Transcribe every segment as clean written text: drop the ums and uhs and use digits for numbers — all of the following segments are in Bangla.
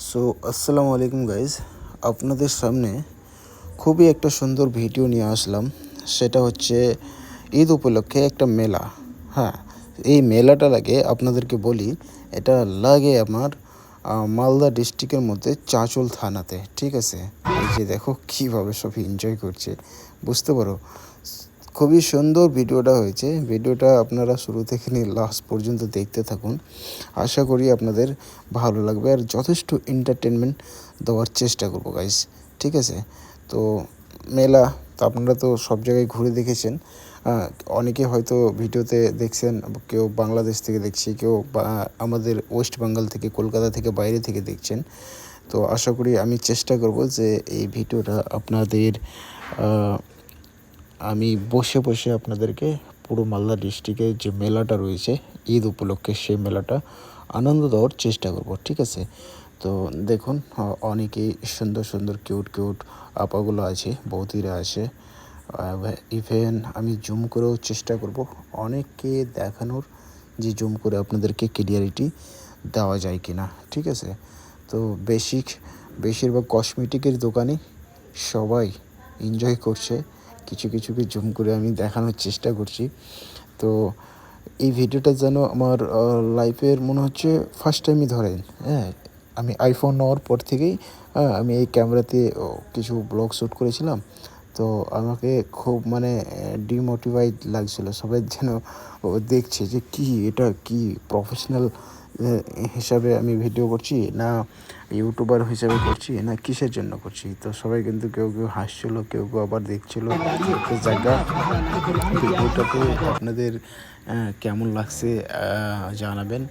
সো আসসালামু আলাইকুম গাইজ, আপনাদের সামনে খুবই একটা সুন্দর ভিডিও নিয়ে আসলাম। সেটা হচ্ছে ঈদ উপলক্ষে একটা মেলা। হ্যাঁ, এই মেলাটা লাগে আপনাদেরকে বলি, এটা লাগে আমার মালদা ডিস্ট্রিক্টের মধ্যে চাঁচল থানাতে। ঠিক আছে, এই যে দেখো কীভাবে সব এনজয় করছে, বুঝতে পারো। খুবই সুন্দর ভিডিওটা হয়েছে। ভিডিওটা আপনারা শুরু থেকে নিয়ে লাস্ট পর্যন্ত দেখতে থাকুন। আশা করি আপনাদের ভালো লাগবে আর যথেষ্ট এন্টারটেনমেন্ট দেওয়ার চেষ্টা করবো গাইস। ঠিক আছে, তো মেলা তো আপনারা তো সব জায়গায় ঘুরে দেখেছেন। অনেকে হয়তো ভিডিওতে দেখছেন, কেউ বাংলাদেশ থেকে দেখছে, কেউ আমাদের ওয়েস্ট বেঙ্গল থেকে, কলকাতা থেকে, বাইরে থেকে দেখছেন। তো আশা করি আমি চেষ্টা করব যে এই ভিডিওটা আপনাদের আমি বসে বসে আপনাদেরকে পুরো মালদা ডিস্ট্রিক্টের যে মেলাটা রয়েছে ঈদ উপলক্ষে, সেই মেলাটা আনন্দ দেওয়ার চেষ্টা করব। ঠিক আছে, তো দেখুন অনেকেই সুন্দর সুন্দর কিউট কিউট আপাগুলো আছে, বৌদিরা আছে। ইভেন আমি জুম করেও চেষ্টা করব অনেককে দেখানোর, যে জুম করে আপনাদেরকে ক্লিয়ারিটি দেওয়া যায় কি না। ঠিক আছে, তো বেশিরভাগ কসমেটিকের দোকানে সবাই এনজয় করছে। কিছু কিছুকে জুম করে আমি দেখানোর চেষ্টা করছি। তো এই ভিডিওটা যেন আমার লাইফের মনে হচ্ছে ফার্স্ট টাইমই ধরেন। হ্যাঁ, আমি আইফোন নেওয়ার পর থেকেই আমি এই ক্যামেরাতে কিছু ব্লগ শ্যুট করেছিলাম। তো আমাকে খুব মানে ডিমোটিভেট লাগছিল। সবাই যেন দেখছে যে কি এটা, কি প্রফেশনাল হিসাবে আমি ভিডিও করছি, না ইউটিউবার হিসাবে করছি, না কিসের জন্য করছি। তো সবাই কিন্তু কেউ কেউ হাসছিল, কেউ কেউ আবার দেখছিল। তো জায়গা ভিডিওটাতে আপনাদের কেমন লাগছে জানাবেন।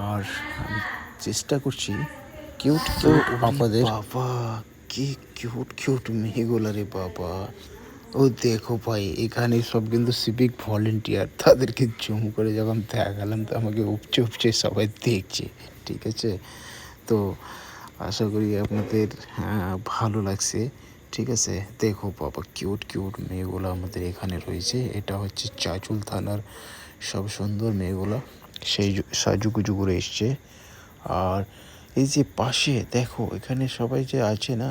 আর আমি চেষ্টা করছি কিউট কিউট আপনাদের। বাবা, কি কিউট কিউট মেয়েগুলা রে বাবা! ও দেখো ভাই, এখানে সব কিন্তু সিভিক ভলেন্টিয়ার। তাদেরকে জুম করে যখন দেখালাম তো আমাকে উপচে উপচে সবাই দেখছে। ঠিক আছে, তো আশা করি আপনাদের ভালো লাগছে। ঠিক আছে, দেখো বাবা, কিউট কিউট মেয়েগুলো আমাদের এখানে রয়েছে। এটা হচ্ছে চাঁচল থানার সব সুন্দর মেয়েগুলো, সেই সাজুগুজু করে এসছে। আর এই যে পাশে দেখো, এখানে সবাই যে আছে না,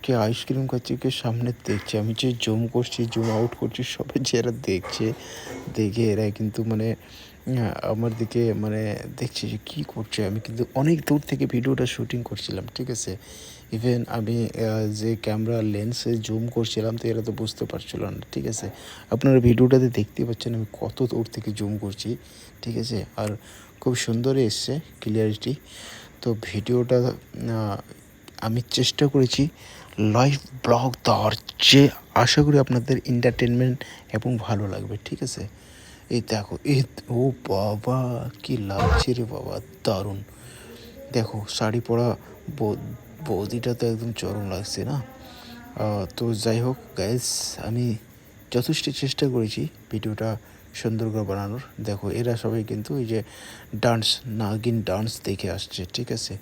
কে আইসক্রিম খাচ্ছে, কে সামনে দেখছে, আমি যে জুম করছি, জুম আউট করছি, সবাই যে এরা দেখছে, দেখে এরা কিন্তু মানে আমার দিকে মানে দেখছে যে কী করছে। আমি কিন্তু অনেক দূর থেকে ভিডিওটা শ্যুটিং করছিলাম। ঠিক আছে, ইভেন আমি যে ক্যামেরা লেন্সে জুম করছিলাম, তো এরা তো বুঝতে পারছিল না। ঠিক আছে, আপনারা ভিডিওটাতে দেখতে পাচ্ছেন আমি কত দূর থেকে জুম করছি। ঠিক আছে, আর খুব সুন্দরই এসছে ক্লিয়ারিটি। তো ভিডিওটা আমি চেষ্টা করেছি লাইভ ব্লগ দেওয়ার, যে আশা করি আপনাদের এন্টারটেনমেন্ট এবং ভালো লাগবে। ঠিক আছে, এই দেখো, ও বাবা, কি লাগছে রে বাবা, দারুণ। দেখো শাড়ি পরা বৌদিটা তো একদম চরম লাগছে না। তো যাই হোক গাইজ, আমি যথেষ্ট চেষ্টা করেছি ভিডিওটা সুন্দর করে বানানোর। দেখো এরা সবাই কিন্তু এই যে ডান্স, নাগিন ডান্স দেখে আসছে। ঠিক আছে,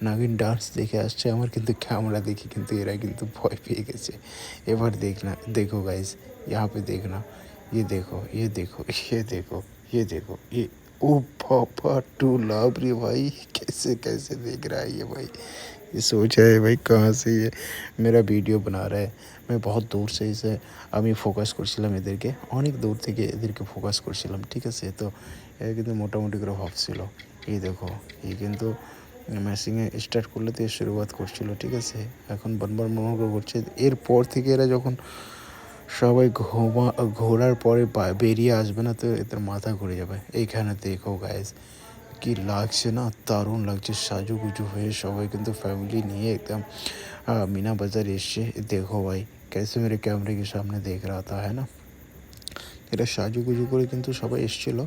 নাগিন ডান্স দেখে আসছে। আমার কিন্তু ক্যামেরা দেখে কিন্তু এরা কিন্তু ভয় পেয়ে গেছে। এবার দেখো গাইজ, यहाँ पे देखना, ये देखो, ये देखो, ये देखो, ये देखो, ये ओ पापा टू लव रे भाई, कैसे कैसे देख रहा है ये भाई। ये सोच रहा है भाई कहाँ से ये मेरा ভিডিও बना रहा है। मैं बहुत दूर से इसे আমি ফোকাস করছিলাম, এদেরকে অনেক দূর থেকে এদেরকে ফোকাস করছিলাম। ঠিক আছে, তো এরা কিন্তু মোটামুটি করে ভাবছিল। এই দেখো, এই কিন্তু ম্যাচিংয়ে স্টার্ট করলে তো শুরুয়াত করছিল। ঠিক আছে, এখন বারবার মনে করছে। এরপর থেকে এরা যখন সবাই ঘোরার পরে বেরিয়ে আসবে না, তো এদের মাথা ঘুরে যাবে। এইখানে দেখো গাইজ, কি লাগছে না, দারুণ লাগছে। সাজুগুজু হয়ে সবাই কিন্তু ফ্যামিলি নিয়ে একদম मीना बाज़ार এসছে। দেখো ভাই, कैसे मेरे कैमरे के सामने देख रहा था, है ना। এটা সাজুগুজু করে কিন্তু সবাই এসেছিল।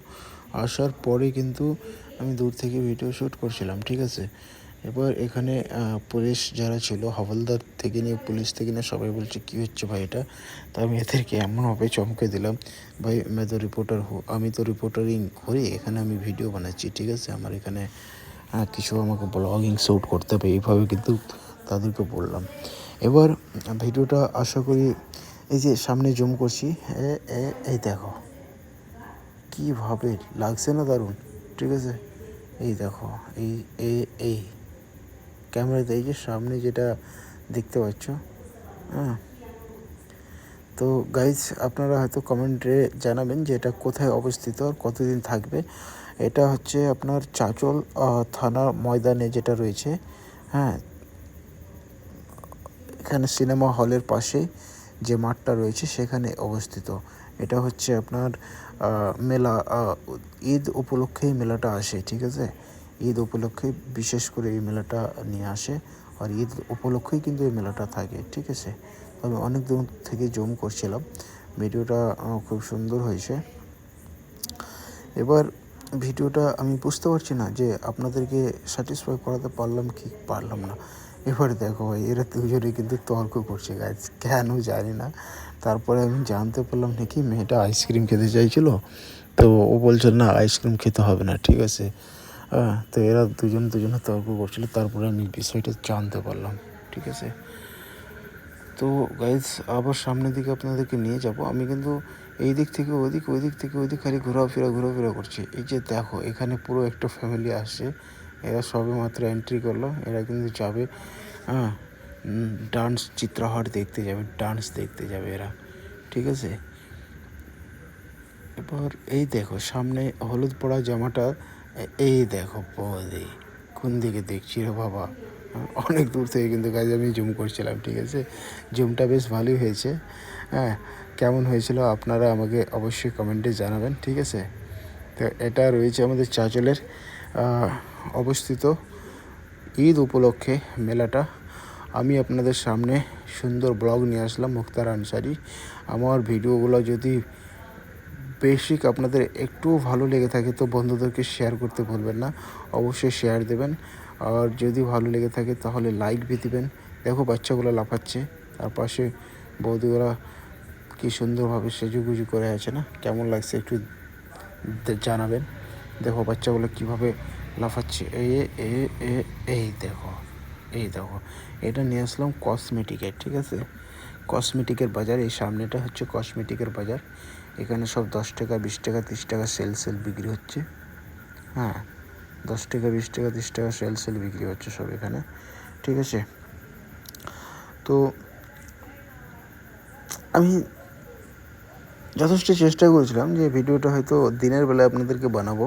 আসার পরে কিন্তু আমি দূর থেকে ভিডিও শ্যুট করছিলাম। ঠিক আছে, এবার এখানে পুলিশ যারা ছিল, হাওলদার থেকে নিয়ে, পুলিশ থেকে নিয়ে সবাই বলছে কী হচ্ছে ভাই এটা। তো আমি এদেরকে এমনভাবে চমকে দিলাম, ভাই मैं तो রিপোর্টার আমি তো রিপোর্টারিং করি, এখানে আমি ভিডিও বানাচ্ছি। ঠিক আছে, আমার এখানে কিছু আমাকে ব্লগিং শ্যুট করতে হবে, এইভাবে কিন্তু তাদেরকে বললাম। এবার ভিডিওটা আশা করি, এই যে সামনে জুম করছি, এই দেখো কীভাবে লাগছে না, দারুণ। ঠিক আছে, এই দেখো, এই এই এই ক্যামেরাতে এই যে সামনে যেটা দেখতে পাচ্ছ। হ্যাঁ, তো গাইজ আপনারা হয়তো কমেন্টে জানাবেন যে এটা কোথায় অবস্থিত আর কতদিন থাকবে। এটা হচ্ছে আপনার চাঁচল থানার ময়দানে যেটা রয়েছে। হ্যাঁ, এখানে সিনেমা হলের পাশে যে মাঠটা রয়েছে সেখানে অবস্থিত। এটা হচ্ছে আপনার মেলা, ঈদ উপলক্ষেই মেলাটা আসে, ঠিক আছে। ঈদ উপলক্ষে বিশেষ করে এই মেলাটা নিয়ে আসে, আর ঈদ উপলক্ষেই কিন্তু এই মেলাটা থাকে, ঠিক আছে। আমি অনেক দূর থেকে জুম করছিলাম, ভিডিওটা খুব সুন্দর হয়েছে। এবার ভিডিওটা আমি বুঝতে পারছি না যে আপনাদেরকে স্যাটিসফাই করাতে পারলাম কি পারলাম না। এবারে দেখো ভাই, এরা দুজনে কিন্তু তর্ক করছে গাইজ, কেন জানি না। তারপরে আমি জানতে পারলাম নাকি মেয়েটা আইসক্রিম খেতে চাইছিল, তো ও বলছে না আইসক্রিম খেতে হবে না, ঠিক আছে। হ্যাঁ, তো এরা দুজনে তর্ক করছিল, তারপরে আমি বিষয়টা জানতে পারলাম, ঠিক আছে। তো গাইজ আবার সামনের দিকে আপনাদেরকে নিয়ে যাব। আমি কিন্তু এই দিক থেকে ওদিক, ওই দিক থেকে ওদিক খালি ঘোরাফেরা করছি। এই যে দেখো, এখানে পুরো একটা ফ্যামিলি আসছে, এরা সবে মাত্র এন্ট্রি করলো। এরা কিন্তু যাবে, হ্যাঁ, ডান্স চিত্রহার দেখতে যাবে, ডান্স দেখতে যাবে এরা, ঠিক আছে। এবার এই দেখো সামনে হলুদ পড়া জামাটা, এই দেখো বৌদি কোন দিকে দেখছি রে বাবা। অনেক দূর থেকে কিন্তু কাজ আমি জুম করছিলাম, ঠিক আছে। জুমটা বেশ ভালোই হয়েছে। হ্যাঁ, কেমন হয়েছিল আপনারা আমাকে অবশ্যই কমেন্টে জানাবেন, ঠিক আছে। তো এটা রয়েছে আমাদের চাঁচলের অবস্থিত ঈদ উপলক্ষে মেলাটা। আমি আপনাদের সামনে সুন্দর ব্লগ নিয়ে আসলাম, মুক্তার আনসারি। আমার ভিডিওগুলো যদি বেসিক আপনাদের একটুও ভালো লেগে থাকে তো বন্ধুদেরকে শেয়ার করতে ভুলবেন না, অবশ্যই শেয়ার দেবেন। আর যদি ভালো লেগে থাকে তাহলে লাইক भी দিবেন। দেখো বাচ্চাগুলো লাফাচ্ছে, তার পাশে বৌদিগুলা কি সুন্দরভাবে সেজুগুজু করে আছে না, কেমন লাগছে একটু জানাবেন। দেখো বাচ্চাগুলো কীভাবে লাফাচ্ছে, এই দেখো, এই দেখো। এটা নিয়ে আসলাম কসমেটিকের, ঠিক আছে, কসমেটিকের বাজার। এই সামনেটা হচ্ছে কসমেটিকের বাজার। এখানে সব 10 টাকা, 20 টাকা, 30 টাকা সেল বিক্রি হচ্ছে। হ্যাঁ, 10 টাকা, 20 টাকা, 30 টাকা সেল বিক্রি হচ্ছে সব এখানে, ঠিক আছে। তো আমি যথেষ্ট চেষ্টা করেছিলাম যে ভিডিওটা হয়তো দিনের বেলায় আপনাদেরকে বানাবো,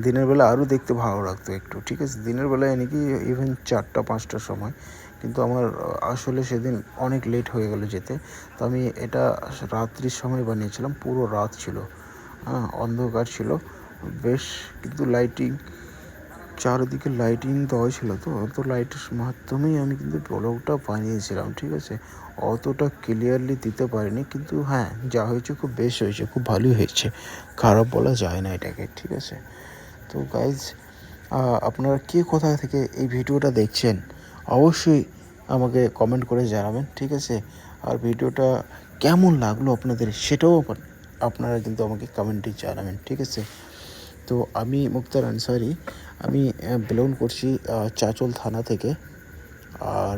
দিনের বেলা আরও দেখতে ভালো লাগতো একটু, ঠিক আছে। দিনের বেলায় নাকি ইভেন 4টা-5টার সময়, কিন্তু আমার আসলে সেদিন অনেক লেট হয়ে গেল যেতে। তো আমি এটা রাত্রির সময় বানিয়েছিলাম, পুরো রাত ছিল, হ্যাঁ, অন্ধকার ছিল বেশ, কিন্তু লাইটিং, চারিদিকে লাইটিং দেওয়া ছিল, তো লাইটের মাধ্যমেই আমি কিন্তু ব্লগটা বানিয়েছিলাম, ঠিক আছে। অতটা ক্লিয়ারলি দিতে পারিনি, কিন্তু হ্যাঁ, যা হয়েছে খুব বেশ হয়েছে, খুব ভালোই হয়েছে, খারাপ বলা যায় না এটাকে, ঠিক আছে। তো গাইজ আপনারা কে কোথা থেকে এই ভিডিওটা দেখছেন অবশ্যই আমাকে কমেন্ট করে জানাবেন, ঠিক আছে। আর ভিডিওটা কেমন লাগলো আপনাদের সেটাও আপনারা কিন্তু আমাকে কমেন্টে জানাবেন, ঠিক আছে। তো আমি মুক্তার আনসারি, আমি বিলং করছি চাঁচল থানা থেকে। আর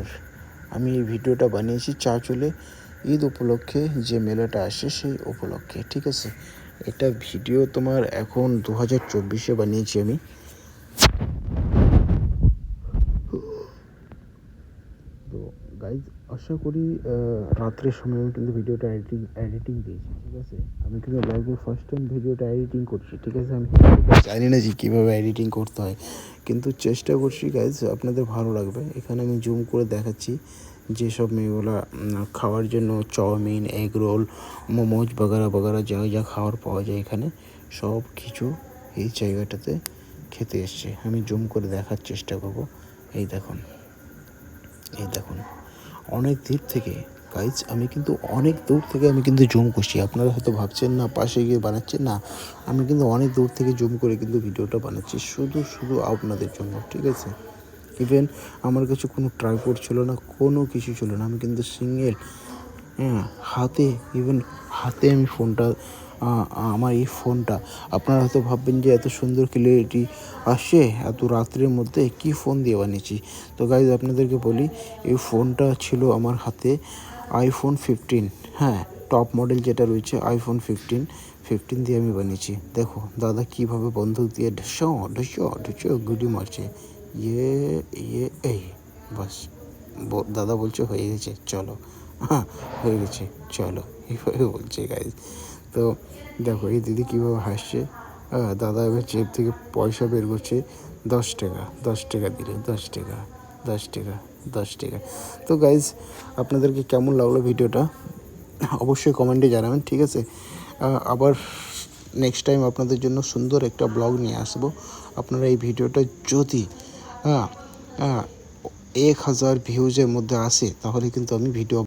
আমি এই ভিডিওটা বানিয়েছি চাঁচলে ঈদ উপলক্ষে যে মেলাটা আসে সেই উপলক্ষে, ঠিক আছে। এটা ভিডিও তোমার এখন 2024-এ বানিয়েছি আমি। তো গাইজ আশা করি রাত্রের সময় আমি কিন্তু ভিডিওটা এডিটিং দিয়েছি, ঠিক আছে। আমি কিন্তু লাইভে ফার্স্ট টাইম ভিডিওটা এডিটিং করছি, ঠিক আছে। আমি জানি না যে কীভাবে এডিটিং করতে হয়, কিন্তু চেষ্টা করছি গাইজ, আপনাদের ভালো লাগবে। এখানে আমি জুম করে দেখাচ্ছি যেসব মেয়েগুলা খাওয়ার জন্য চাউমিন, এগ রোল, মোমোজ বাগারা যা যা খাওয়ার পাওয়া যায় এখানে সব কিছু এই জায়গাটাতে খেতে এসছে। আমি জুম করে দেখার চেষ্টা করব। এই দেখুন, এই দেখুন, অনেক দূর থেকে গাইজ, আমি কিন্তু অনেক দূর থেকে আমি কিন্তু জুম করছি। আপনারা হয়তো ভাবছেন না পাশে গিয়ে বানাচ্ছেন, না, আমি কিন্তু অনেক দূর থেকে জুম করে কিন্তু ভিডিওটা বানাচ্ছি শুধু আপনাদের জন্য, ঠিক আছে। ইভেন আমার কাছে কোনো ট্রাইপড ছিল না, কোনো কিছু ছিল না, আমি কিন্তু সিঙ্গেল, হ্যাঁ, হাতে আমি ফোনটা, আমার এই ফোনটা, আপনারা হয়তো ভাববেন যে এত সুন্দর ক্লিয়ারিটি আসছে এত রাত্রের মধ্যে, কি ফোন দিয়ে বানিয়েছি। তো গাইজ আপনাদেরকে বলি, এই ফোনটা ছিল আমার হাতে iPhone 15, হ্যাঁ, টপ মডেল যেটা রয়েছে iPhone 15 দিয়ে আমি বানিয়েছি। দেখো দাদা কীভাবে বন্দুক দিয়ে ঢসো গুলি মারছে, এই বাস দাদা বলছে হয়ে গেছে চলো, হ্যাঁ হয়ে গেছে চলো, এইভাবে বলছে গাইজ। তো দেখো এই দিদি কীভাবে হাসছে। হ্যাঁ, দাদা এবার জেব থেকে পয়সা বের করছে, 10 টাকা, 10 টাকা দিলে, 10 টাকা, 10 টাকা, 10 টাকা। তো গাইজ আপনাদেরকে কেমন লাগলো ভিডিওটা অবশ্যই কমেন্টে জানাবেন, ঠিক আছে। আবার নেক্সট টাইম আপনাদের জন্য সুন্দর একটা ব্লগ নিয়ে আসবো। আপনারা এই ভিডিওটা যদি হ্যাঁ হ্যাঁ 1000 ভিউজের মধ্যে আসে তাহলে কিন্তু আমি ভিডিও